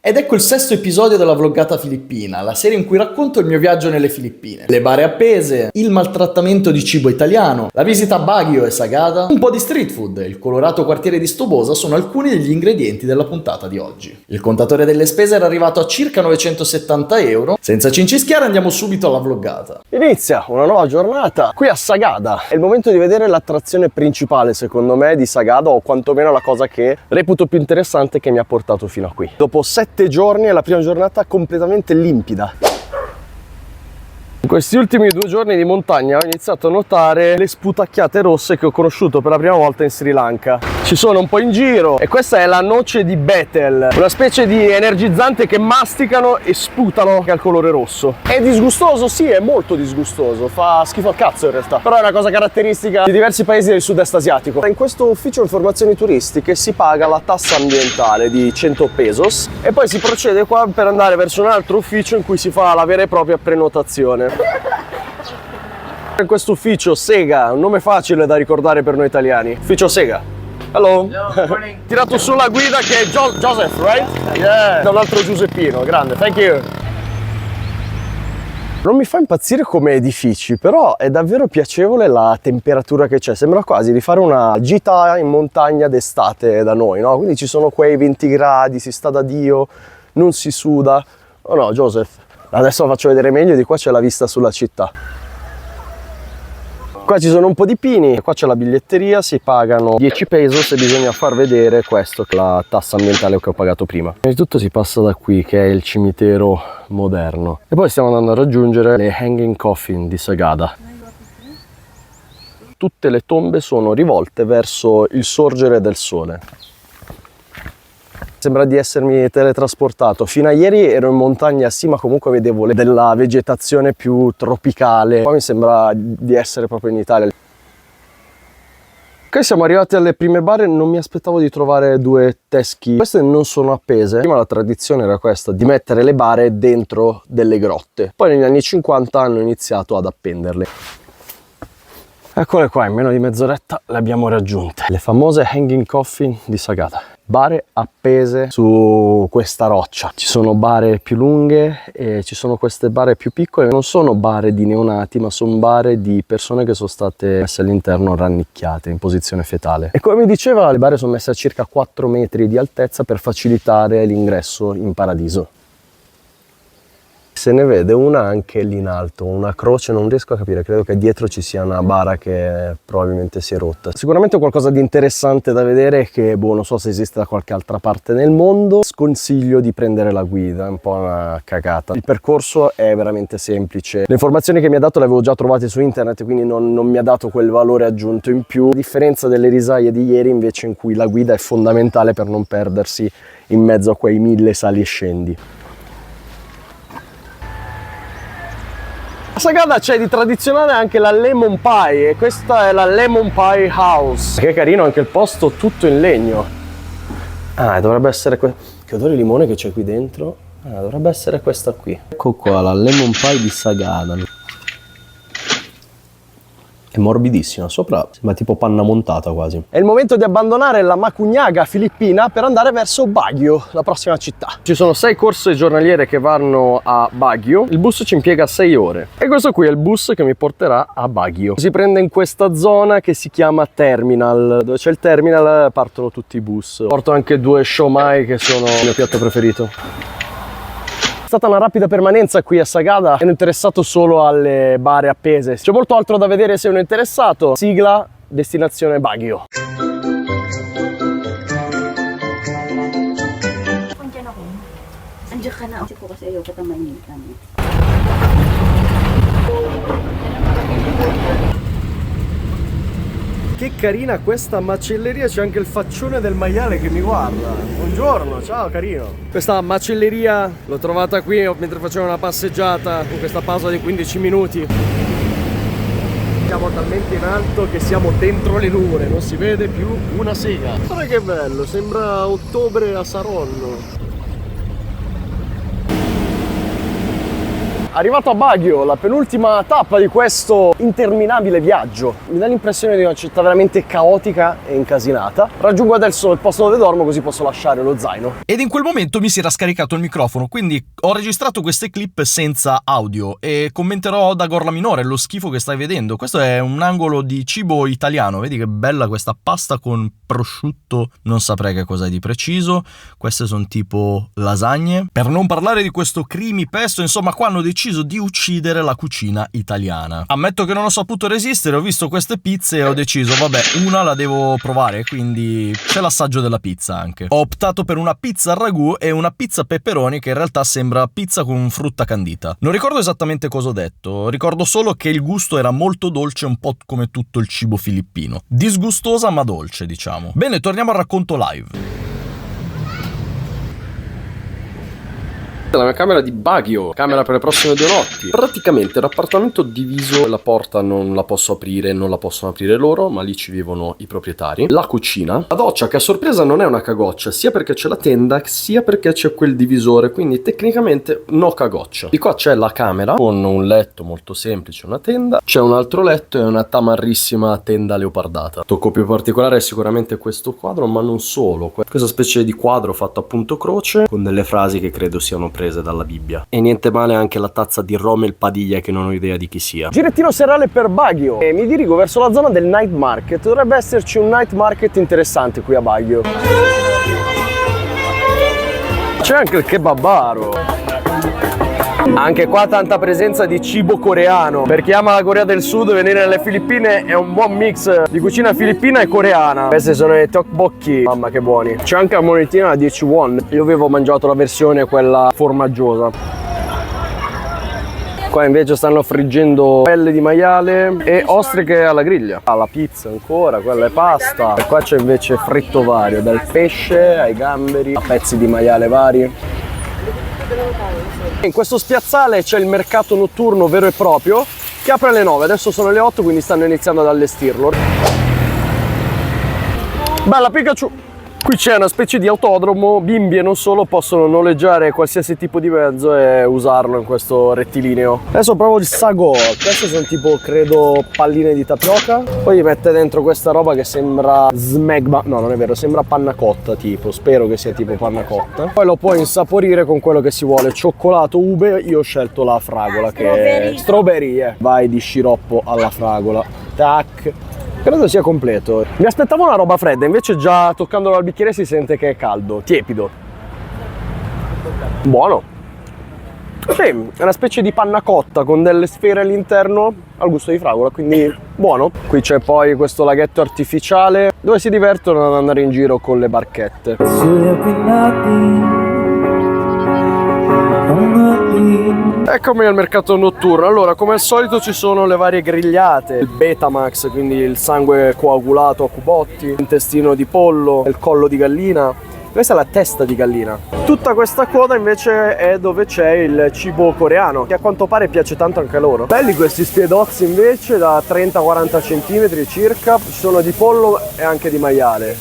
Ed ecco il sesto episodio della vloggata filippina, la serie in cui racconto il mio viaggio nelle Filippine. Le bare appese, il maltrattamento di cibo italiano, la visita a Baguio e Sagada, un po' di street food e il colorato quartiere di Stobosa sono alcuni degli ingredienti della puntata di oggi. Il contatore delle spese era arrivato a circa 970 euro. Senza cincischiare andiamo subito alla vloggata. Inizia una nuova giornata qui a Sagada. È il momento di vedere l'attrazione principale, secondo me, di Sagada, o quantomeno la cosa che reputo più interessante che mi ha portato fino a qui. Dopo 7 giorni è la prima giornata completamente limpida. In questi ultimi 2 giorni di montagna ho iniziato a notare le sputacchiate rosse che ho conosciuto per la prima volta in Sri Lanka. Ci sono un po' in giro e questa è la noce di Betel, una specie di energizzante che masticano e sputano che ha il colore rosso. È disgustoso? Sì, è molto disgustoso, fa schifo al cazzo in realtà, però è una cosa caratteristica di diversi paesi del sud-est asiatico. In questo ufficio informazioni turistiche si paga la tassa ambientale di 100 pesos e poi si procede qua per andare verso un altro ufficio in cui si fa la vera e propria prenotazione. In questo ufficio Sega, un nome facile da ricordare per noi italiani. Ufficio Sega. Hello. Tirato sulla guida che è Joseph, right? Yeah. Da un altro Giuseppino, grande, thank you. Non mi fa impazzire come edifici, però è davvero piacevole la temperatura che c'è. Sembra quasi di fare una gita in montagna d'estate da noi, no? Quindi ci sono quei 20 gradi, si sta da Dio, non si suda. Oh no, Joseph. Adesso la faccio vedere meglio, di qua c'è la vista sulla città. Qua ci sono un po' di pini, qua c'è la biglietteria, si pagano 10 pesos e bisogna far vedere questo, la tassa ambientale che ho pagato prima. Prima di tutto si passa da qui, che è il cimitero moderno. E poi stiamo andando a raggiungere le Hanging Coffin di Sagada. Tutte le tombe sono rivolte verso il sorgere del sole. Sembra di essermi teletrasportato. Fino a ieri ero in montagna, sì, ma comunque vedevo della vegetazione più tropicale. Qua mi sembra di essere proprio in Italia. Ok, siamo arrivati alle prime bare, non mi aspettavo di trovare 2 teschi. Queste non sono appese. Prima la tradizione era questa, di mettere le bare dentro delle grotte. Poi negli anni 50 hanno iniziato ad appenderle. Eccole qua, in meno di mezz'oretta le abbiamo raggiunte. Le famose Hanging Coffin di Sagada. Bare appese su questa roccia. Ci sono bare più lunghe e ci sono queste bare più piccole. Non sono bare di neonati, ma sono bare di persone che sono state messe all'interno rannicchiate in posizione fetale. E come mi diceva, le bare sono messe a circa 4 metri di altezza per facilitare l'ingresso in paradiso. Se ne vede una anche lì in alto, una croce, non riesco a capire, credo che dietro ci sia una bara che probabilmente si è rotta. Sicuramente qualcosa di interessante da vedere che, boh, non so se esiste da qualche altra parte nel mondo. Sconsiglio di prendere la guida, è un po' una cagata. Il percorso è veramente semplice. Le informazioni che mi ha dato le avevo già trovate su internet, quindi non mi ha dato quel valore aggiunto in più. A differenza delle risaie di ieri, invece, in cui la guida è fondamentale per non perdersi in mezzo a quei 1000 sali e scendi. A Sagada c'è di tradizionale anche la lemon pie e questa è la Lemon Pie House. Che carino anche il posto, tutto in legno. Ah, dovrebbe essere che odore di limone che c'è qui dentro. Ah, dovrebbe essere questa qui. Ecco qua, la Lemon Pie di Sagada. È morbidissima, sopra sembra tipo panna montata quasi. È il momento di abbandonare la Macugnaga filippina per andare verso Baguio, la prossima città. Ci sono 6 corse giornaliere che vanno a Baguio, il bus ci impiega 6 ore. E questo qui è il bus che mi porterà a Baguio. Si prende in questa zona che si chiama Terminal. Dove c'è il terminal partono tutti i bus. Porto anche 2 siomai che sono il mio piatto preferito. È stata una rapida permanenza qui a Sagada, ero interessato solo alle bare appese. C'è molto altro da vedere se uno è interessato. Sigla, destinazione Baguio. Andiyan ka na ako kasi ayoko na mainitan. Che carina questa macelleria, c'è anche il faccione del maiale che mi guarda. Buongiorno, ciao carino. Questa macelleria l'ho trovata qui mentre facevo una passeggiata con questa pausa di 15 minuti. Siamo talmente in alto che siamo dentro le nuvole, non si vede più una sega. Guarda che bello, sembra ottobre a Saronno. arrivato a Baguio, la penultima tappa di questo interminabile viaggio. Mi dà l'impressione di una città veramente caotica e incasinata. Raggiungo adesso il posto dove dormo, così posso lasciare lo zaino. Ed in quel momento mi si era scaricato il microfono, quindi ho registrato queste clip senza audio e commenterò da gorla minore lo schifo che stai vedendo. Questo è un angolo di cibo italiano, vedi che bella questa pasta con prosciutto, non saprei che cos'è di preciso. Queste sono tipo lasagne. Per non parlare di questo crimi pesto, insomma qua hanno deciso di uccidere la cucina italiana. Ammetto che non ho saputo resistere, ho visto queste pizze e ho deciso, vabbè, una la devo provare, quindi c'è l'assaggio della pizza anche. Ho optato per una pizza al ragù e una pizza pepperoni che in realtà sembra pizza con frutta candita. Non ricordo esattamente cosa ho detto, ricordo solo che il gusto era molto dolce, un po' come tutto il cibo filippino. Disgustosa ma dolce, diciamo. Bene, torniamo al racconto live. La mia camera di Baguio, camera per le prossime 2 notti. Praticamente l'appartamento diviso, la porta non la posso aprire, non la possono aprire loro, ma lì ci vivono i proprietari. La cucina, la doccia che a sorpresa non è una cagoccia, sia perché c'è la tenda, sia perché c'è quel divisore, quindi tecnicamente no cagoccia. Di qua c'è la camera con un letto molto semplice, una tenda, c'è un altro letto e una tamarrissima tenda leopardata. Tocco più particolare è sicuramente questo quadro, ma non solo. Questa specie di quadro fatto appunto croce con delle frasi che credo siano prese dalla Bibbia. E niente male anche la tazza di Rommel Padilla che non ho idea di chi sia. Girettino serale per Baguio e mi dirigo verso la zona del night market. Dovrebbe esserci un night market interessante qui a Baguio. C'è anche il kebabaro. Anche qua tanta presenza di cibo coreano. Per chi ama la Corea del Sud, venire nelle Filippine è un buon mix di cucina filippina e coreana. Questi sono i tteokbokki, mamma che buoni. C'è anche la monetina da 10 won. Io avevo mangiato la versione quella formaggiosa. Qua invece stanno friggendo pelle di maiale e ostriche alla griglia. La pizza ancora, quella è pasta. E qua c'è invece fritto vario, dal pesce ai gamberi a pezzi di maiale vari. In questo spiazzale c'è il mercato notturno vero e proprio che apre alle 9, adesso sono le 8, quindi stanno iniziando ad allestirlo. Bella Pikachu! Qui c'è una specie di autodromo, bimbi e non solo possono noleggiare qualsiasi tipo di mezzo e usarlo in questo rettilineo. Adesso provo il sago, queste sono tipo credo palline di tapioca. Poi gli mette dentro questa roba che sembra smegma, no non è vero, sembra panna cotta tipo, spero che sia tipo panna cotta. Poi lo puoi insaporire con quello che si vuole, cioccolato, ube, io ho scelto la fragola che è strawberry, vai di sciroppo alla fragola, tac. Credo sia completo. Mi aspettavo una roba fredda, invece già toccandolo al bicchiere si sente che è caldo, tiepido. Buono. Sì, è una specie di panna cotta con delle sfere all'interno al gusto di fragola, quindi buono. Qui c'è poi questo laghetto artificiale dove si divertono ad andare in giro con le barchette. Eccomi al mercato notturno. Allora, come al solito ci sono le varie grigliate, il Betamax, quindi il sangue coagulato a cubotti, l'intestino di pollo, il collo di gallina. Questa è la testa di gallina. Tutta questa coda invece è dove c'è il cibo coreano, che a quanto pare piace tanto anche a loro. Belli questi spiedozzi invece da 30-40 cm circa, ci sono di pollo e anche di maiale.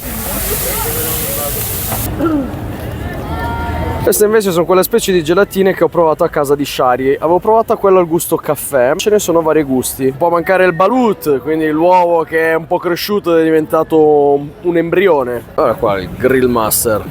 Queste invece sono quelle specie di gelatine che ho provato a casa di Shari. Avevo provato quella al gusto caffè, ce ne sono vari gusti. Può mancare il balut, quindi l'uovo che è un po' cresciuto ed è diventato un embrione. Guarda qua il Grill Master.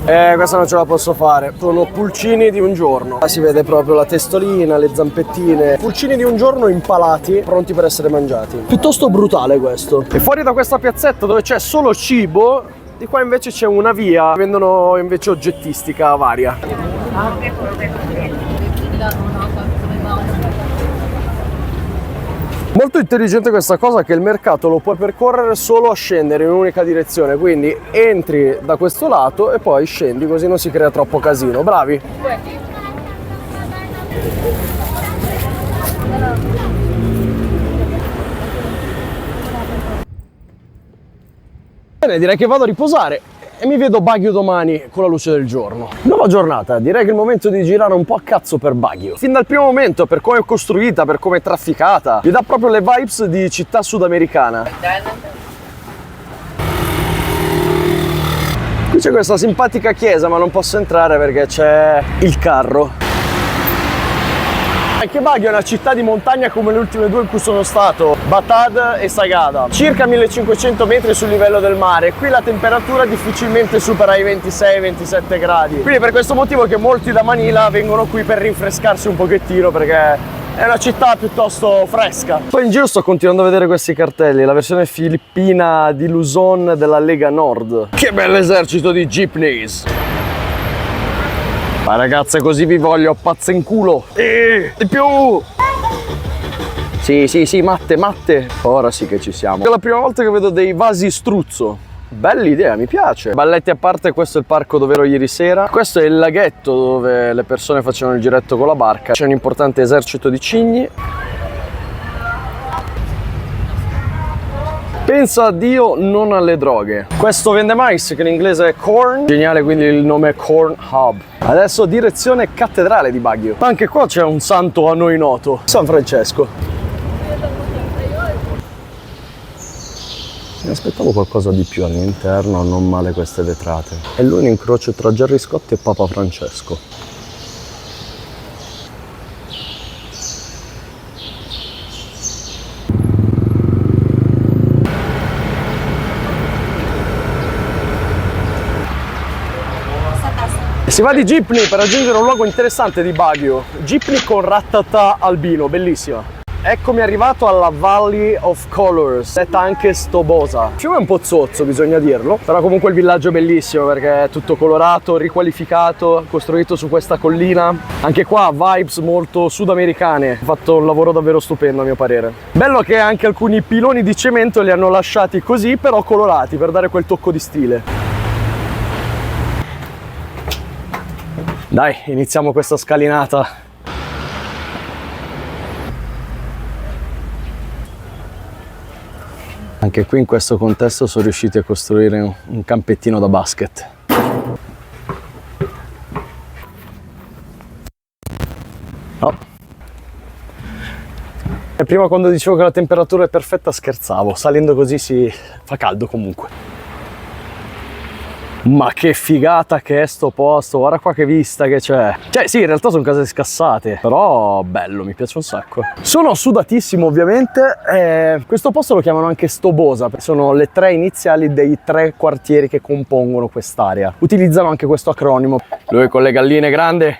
Questa non ce la posso fare. Sono pulcini di un giorno. Qua si vede proprio la testolina, le zampettine. Pulcini di un giorno impalati, pronti per essere mangiati. Piuttosto brutale questo. E fuori da questa piazzetta dove c'è solo cibo, di qua invece c'è una via, vendono invece oggettistica varia. Molto intelligente questa cosa che il mercato lo puoi percorrere solo a scendere in un'unica direzione, quindi entri da questo lato e poi scendi, così non si crea troppo casino. Bravi! Bene, direi che vado a riposare e mi vedo Baguio domani con la luce del giorno. Nuova giornata, direi che è il momento di girare un po' a cazzo per Baguio. Fin dal primo momento, per come è costruita, per come è trafficata, mi dà proprio le vibes di città sudamericana. Qui c'è questa simpatica chiesa, ma non posso entrare perché c'è il carro. Anche Baguio è una città di montagna come le ultime due in cui sono stato, Batad e Sagada, circa 1500 metri sul livello del mare. Qui la temperatura difficilmente supera i 26-27 gradi, quindi per questo motivo che molti da Manila vengono qui per rinfrescarsi un pochettino, perché è una città piuttosto fresca. Poi in giro sto continuando a vedere questi cartelli, la versione filippina di Luzon della Lega Nord. Che bell'esercito di jeepneys! Ma ragazze, così vi voglio, pazza in culo! Di più! Sì, matte! Ora sì che ci siamo. È la prima volta che vedo dei vasi struzzo. Bella idea, mi piace. Balletti a parte, questo è il parco dove ero ieri sera. Questo è il laghetto dove le persone facevano il giretto con la barca. C'è un importante esercito di cigni. Pensa a Dio, non alle droghe. Questo vende mais, che in inglese è corn. Geniale, quindi il nome è Corn Hub. Adesso direzione cattedrale di Baguio. Ma anche qua c'è un santo a noi noto, San Francesco. Mi aspettavo qualcosa di più all'interno, non male queste vetrate. È lui un incrocio tra Gerry Scott e Papa Francesco. Si va di jeepney per raggiungere un luogo interessante di Baguio. Jeepney con rattata albino, bellissima. Eccomi arrivato alla Valley of Colors, detta anche Stobosa. Il fiume è un po' zozzo, bisogna dirlo, però comunque il villaggio è bellissimo perché è tutto colorato, riqualificato, costruito su questa collina. Anche qua vibes molto sudamericane, ha fatto un lavoro davvero stupendo a mio parere. Bello che anche alcuni piloni di cemento li hanno lasciati così, però colorati, per dare quel tocco di stile. Dai, iniziamo questa scalinata. Anche qui in questo contesto sono riusciti a costruire un campettino da basket. Oh. E prima, quando dicevo che la temperatura è perfetta, scherzavo. Salendo così si fa caldo comunque. Ma che figata che è sto posto, guarda qua che vista che c'è. Cioè sì, in realtà sono case scassate, però bello, mi piace un sacco. Sono sudatissimo ovviamente. Questo posto lo chiamano anche Stobosa, sono le tre iniziali dei tre quartieri che compongono quest'area. Utilizzano anche questo acronimo. Lui con le galline grande.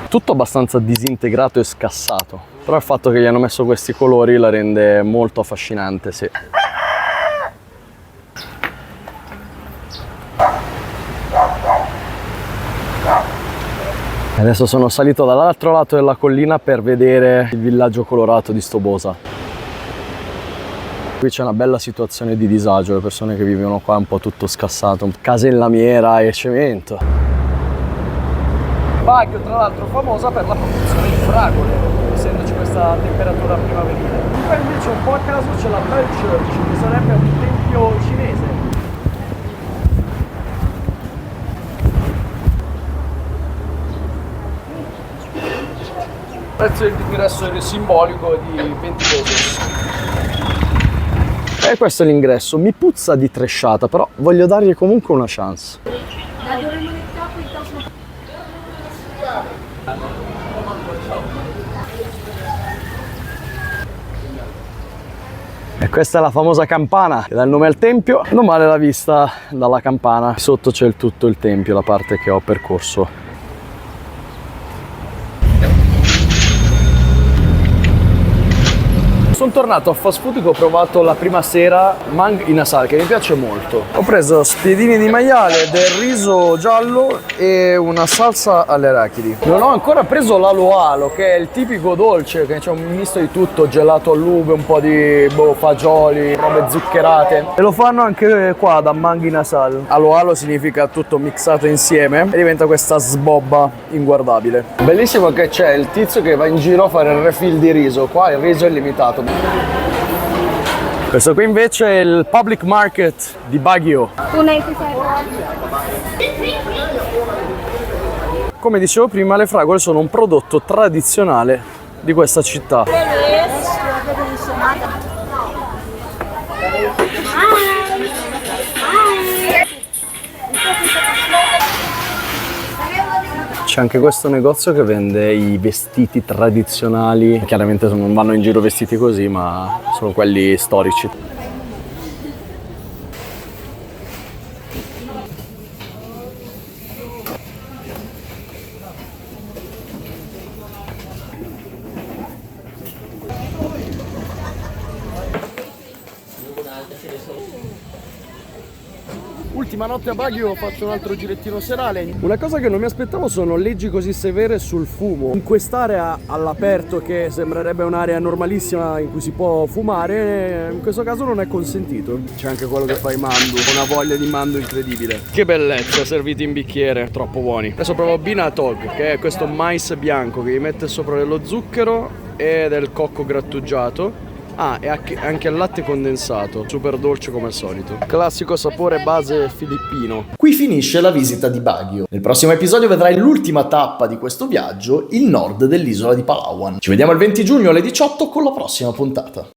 Tutto abbastanza disintegrato e scassato, però il fatto che gli hanno messo questi colori la rende molto affascinante, sì. Adesso sono salito dall'altro lato della collina per vedere il villaggio colorato di Stobosa. Qui c'è una bella situazione di disagio, le persone che vivono qua è un po' tutto scassato, case in lamiera e cemento. Baguio tra l'altro famosa per la produzione di fragole, essendoci questa temperatura primaverile. Qua invece un po' a caso c'è la Bell Church, che sarebbe un tempio cinese. Il prezzo dell'ingresso è simbolico di 20 pesos. E questo è l'ingresso. Mi puzza di tresciata, però voglio dargli comunque una chance. E questa è la famosa campana che dà il nome al tempio. Non male la vista dalla campana. Sotto c'è tutto il tempio, la parte che ho percorso. Sono tornato a fast food che ho provato la prima sera, Mang Inasal, che mi piace molto. Ho preso spiedini di maiale, del riso giallo e una salsa alle arachidi. Non ho ancora preso l'alo alo, che è il tipico dolce, che c'è un misto di tutto, gelato all'uve, un po' di fagioli, robe zuccherate. E lo fanno anche qua da Mang Inasal. Alo alo significa tutto mixato insieme e diventa questa sbobba inguardabile. Bellissimo che c'è il tizio che va in giro a fare il refill di riso. Qua il riso è limitato. Questo qui invece è il public market di Baguio. Come dicevo prima, le fragole sono un prodotto tradizionale di questa città. C'è anche questo negozio che vende i vestiti tradizionali. Chiaramente non vanno in giro vestiti così, ma sono quelli storici. Ultima notte a Baguio, faccio un altro girettino serale. Una cosa che non mi aspettavo sono leggi così severe sul fumo. In quest'area all'aperto, che sembrerebbe un'area normalissima in cui si può fumare, in questo caso non è consentito. C'è anche quello che fa i mandu, ho una voglia di mandu incredibile. Che bellezza, serviti in bicchiere, troppo buoni. Adesso provo Bina Tog, che è questo mais bianco che gli mette sopra dello zucchero e del cocco grattugiato. Ah, e anche il latte condensato, super dolce come al solito. Classico sapore base filippino. Qui finisce la visita di Baguio. Nel prossimo episodio vedrai l'ultima tappa di questo viaggio, il nord dell'isola di Palawan. Ci vediamo il 20 giugno alle 18 con la prossima puntata.